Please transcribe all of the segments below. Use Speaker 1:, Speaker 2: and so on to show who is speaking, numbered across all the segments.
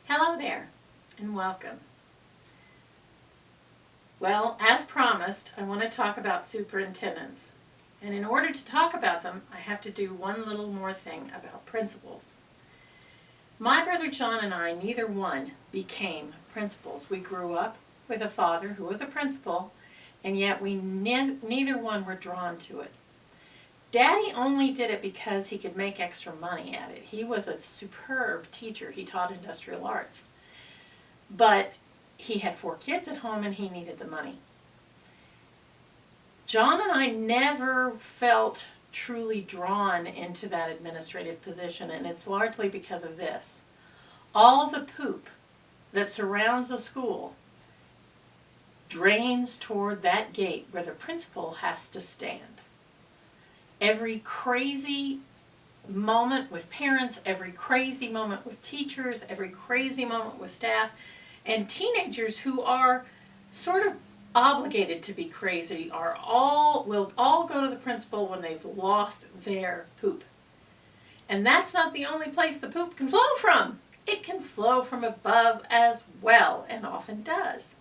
Speaker 1: Hello there, and welcome. Well, as promised, I want to talk about superintendents. And in order to talk about them, I have to do one little more thing about principals. My brother John and I, neither one became principals. We grew up with a father who was a principal, and yet we neither one were drawn to it. Daddy only did it because he could make extra money at it. He was a superb teacher. He taught industrial arts. But he had 4 kids at home and he needed the money. John and I never felt truly drawn into that administrative position, and it's largely because of this. All the poop that surrounds a school drains toward that gate where the principal has to stand. Every crazy moment with parents, every crazy moment with teachers, every crazy moment with staff, and teenagers who are sort of obligated to be crazy will all go to the principal when they've lost their poop. And that's not the only place the poop can flow from. It can flow from above as well, and often does.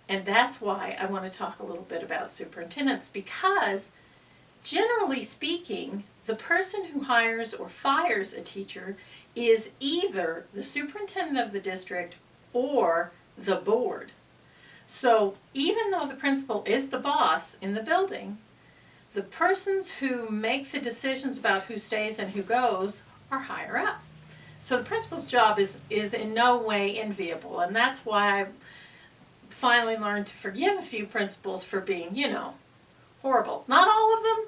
Speaker 1: And that's why I want to talk a little bit about superintendents, because generally speaking, the person who hires or fires a teacher is either the superintendent of the district or the board. So even though the principal is the boss in the building, the persons who make the decisions about who stays and who goes are higher up. So the principal's job is in no way enviable, and that's why I finally learned to forgive a few principals for being, horrible. Not all of them.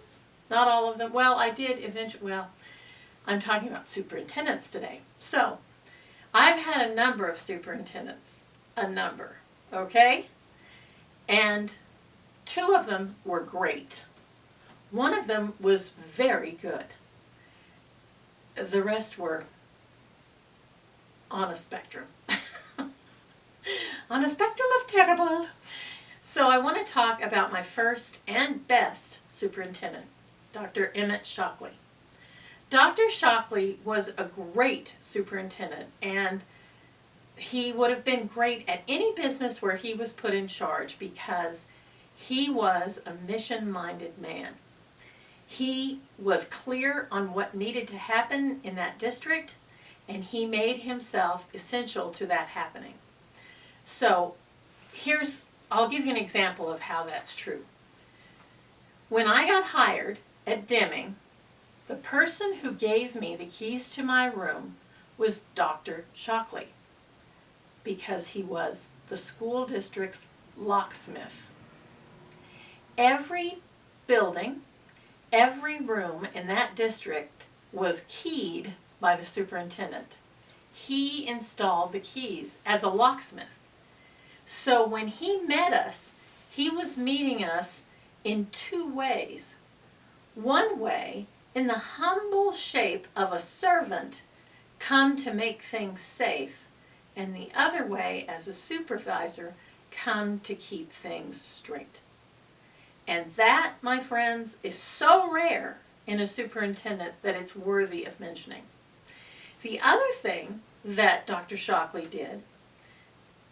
Speaker 1: Not all of them. Well, I did eventually. Well, I'm talking about superintendents today. So I've had a number of superintendents. A number. Okay? And 2 of them were great. One of them was very good. The rest were on a spectrum. On a spectrum of terrible. So I want to talk about my first and best superintendent, Dr. Emmett Shockley. Dr. Shockley was a great superintendent, and he would have been great at any business where he was put in charge because he was a mission-minded man. He was clear on what needed to happen in that district, and he made himself essential to that happening. So I'll give you an example of how that's true. When I got hired at Deming, the person who gave me the keys to my room was Dr. Shockley, because he was the school district's locksmith. Every building, every room in that district was keyed by the superintendent. He installed the keys as a locksmith. So when he met us, he was meeting us in 2 ways. One way, in the humble shape of a servant come to make things safe, and the other way, as a supervisor, come to keep things straight. And that, my friends, is so rare in a superintendent that it's worthy of mentioning. The other thing that Dr. Shockley did,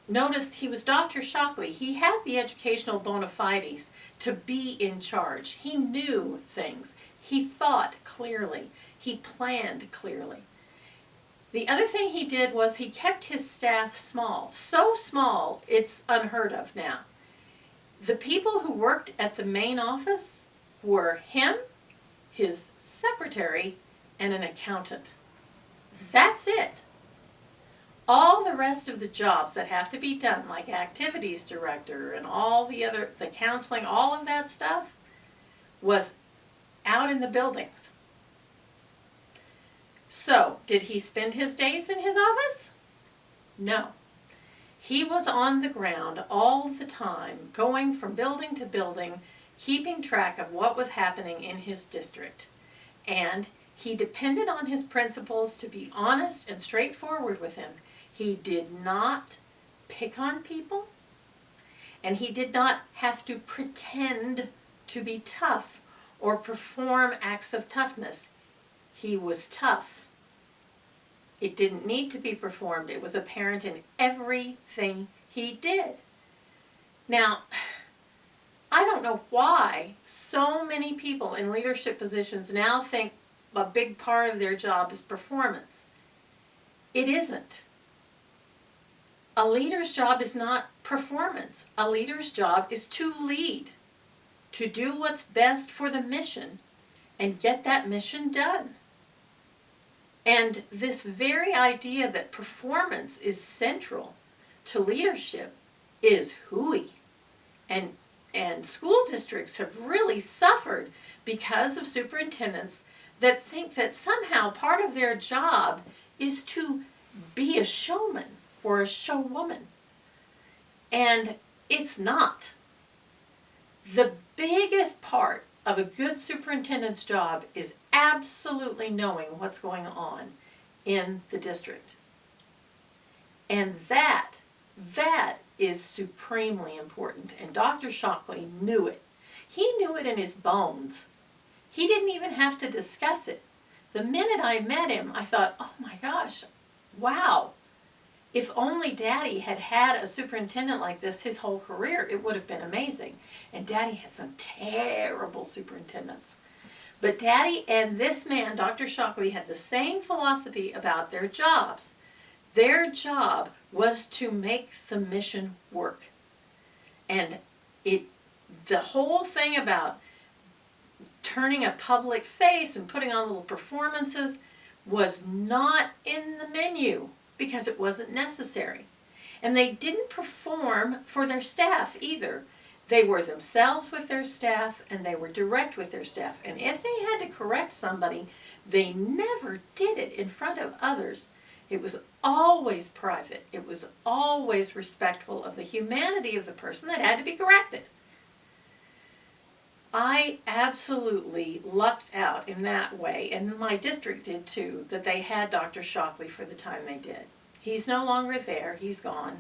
Speaker 1: notice he was Dr. Shockley. He had the educational bona fides to be in charge. He knew things. He thought clearly. He planned clearly. The other thing he did was he kept his staff small. So small, it's unheard of now. The people who worked at the main office were him, his secretary, and an accountant. That's it. All the rest of the jobs that have to be done, like activities director and all the counseling, all of that stuff, was out in the buildings. So, did he spend his days in his office? No. He was on the ground all the time, going from building to building, keeping track of what was happening in his district. And he depended on his principals to be honest and straightforward with him. He did not pick on people, and he did not have to pretend to be tough or perform acts of toughness. He was tough. It didn't need to be performed. It was apparent in everything he did. Now, I don't know why so many people in leadership positions now think a big part of their job is performance. It isn't. A leader's job is not performance. A leader's job is to lead, to do what's best for the mission and get that mission done. And this very idea that performance is central to leadership is hooey. And school districts have really suffered because of superintendents that think that somehow part of their job is to be a showman or a showwoman. And it's not. The biggest part of a good superintendent's job is absolutely knowing what's going on in the district. And that is supremely important. And Dr. Shockley knew it. He knew it in his bones. He didn't even have to discuss it. The minute I met him, I thought, oh my gosh, wow. If only Daddy had had a superintendent like this his whole career, it would have been amazing. And Daddy had some terrible superintendents. But Daddy and this man, Dr. Shockley, had the same philosophy about their jobs. Their job was to make the mission work. And the whole thing about turning a public face and putting on little performances was not in the menu because it wasn't necessary. And they didn't perform for their staff either. They were themselves with their staff and they were direct with their staff. And if they had to correct somebody, they never did it in front of others. It was always private. It was always respectful of the humanity of the person that had to be corrected. I absolutely lucked out in that way, and my district did too, that they had Dr. Shockley for the time they did. He's no longer there. He's gone.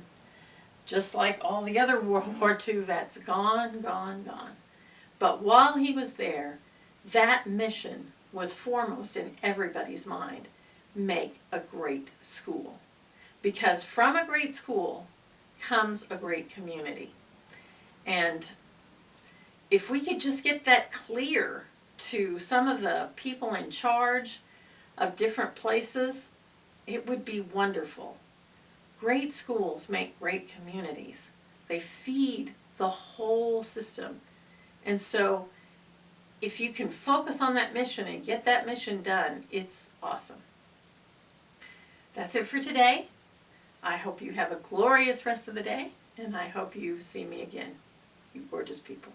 Speaker 1: Just like all the other World War II vets, gone, gone, gone. But while he was there, that mission was foremost in everybody's mind. Make a great school. Because from a great school comes a great community. And if we could just get that clear to some of the people in charge of different places, it would be wonderful. Great schools make great communities. They feed the whole system. And so if you can focus on that mission and get that mission done, it's awesome. That's it for today. I hope you have a glorious rest of the day, and I hope you see me again, you gorgeous people.